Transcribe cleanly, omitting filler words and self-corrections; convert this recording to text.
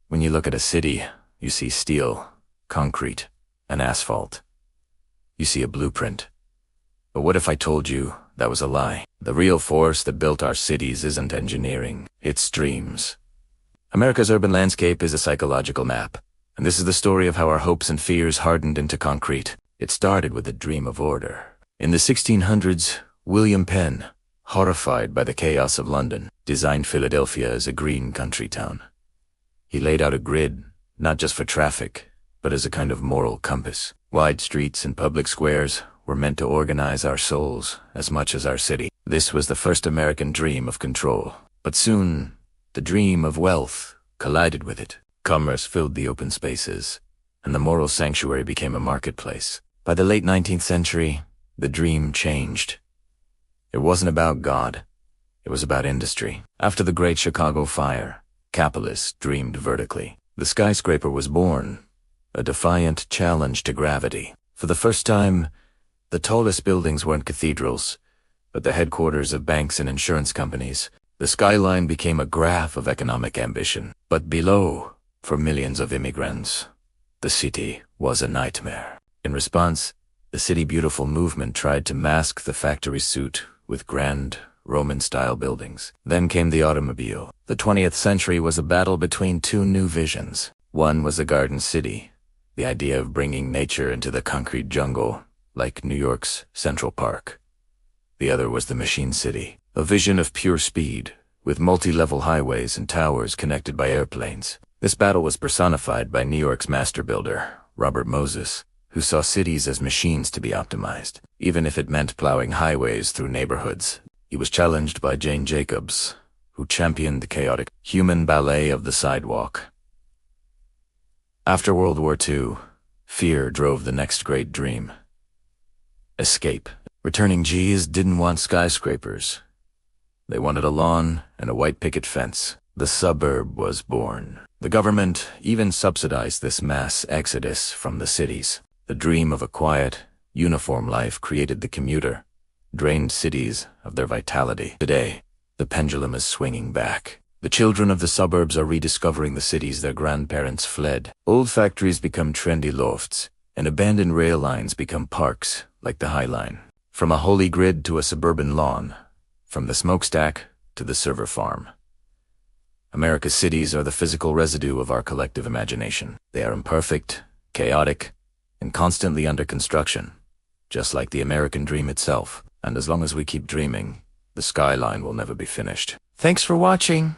When you look at a city, you see steel, concrete, and asphalt. You see a blueprint. But what if I told you that was a lie? The real force that built our cities isn't engineering, it's dreams. America's urban landscape is a psychological map, and this is the story of how our hopes and fears hardened into concrete. It started with a dream of order. In the 1600s, William Penn, horrified by the chaos of London, designed Philadelphia as a green country town. He laid out a grid, not just for traffic, but as a kind of moral compass. Wide streets and public squares were meant to organize our souls as much as our city. This was the first American dream of control. But soon, the dream of wealth collided with it. Commerce filled the open spaces, and the moral sanctuary became a marketplace. By the late 19th century, the dream changed. It wasn't about God. It was about industry. After the Great Chicago Fire, capitalists dreamed vertically. The skyscraper was born, a defiant challenge to gravity. For the first time, the tallest buildings weren't cathedrals, but the headquarters of banks and insurance companies. The skyline became a graph of economic ambition. But below, for millions of immigrants, the city was a nightmare. In response, the City Beautiful movement tried to mask the factory suit with grand, Roman-style buildings. Then came the automobile. The 20th century was a battle between two new visions. One was a garden city, the idea of bringing nature into the concrete jungle, like New York's Central Park. The other was the machine city, a vision of pure speed, with multi-level highways and towers connected by airplanes. This battle was personified by New York's master builder, Robert Moses, who saw cities as machines to be optimized, even if it meant plowing highways through neighborhoods. He was challenged by Jane Jacobs, who championed the chaotic human ballet of the sidewalk. After World War II, fear drove the next great dream: escape. Returning G's didn't want skyscrapers. They wanted a lawn and a white picket fence. The suburb was born. The government even subsidized this mass exodus from the cities. The dream of a quiet, uniform life created the commuter, drained cities of their vitality. Today, the pendulum is swinging back. The children of the suburbs are rediscovering the cities their grandparents fled. Old factories become trendy lofts, and abandoned rail lines become parks, like the High Line. From a holy grid to a suburban lawn, from the smokestack to the server farm. America's cities are the physical residue of our collective imagination. They are imperfect, chaotic, and constantly under construction, just like the American dream itself. And as long as we keep dreaming, the skyline will never be finished. Thanks for watching.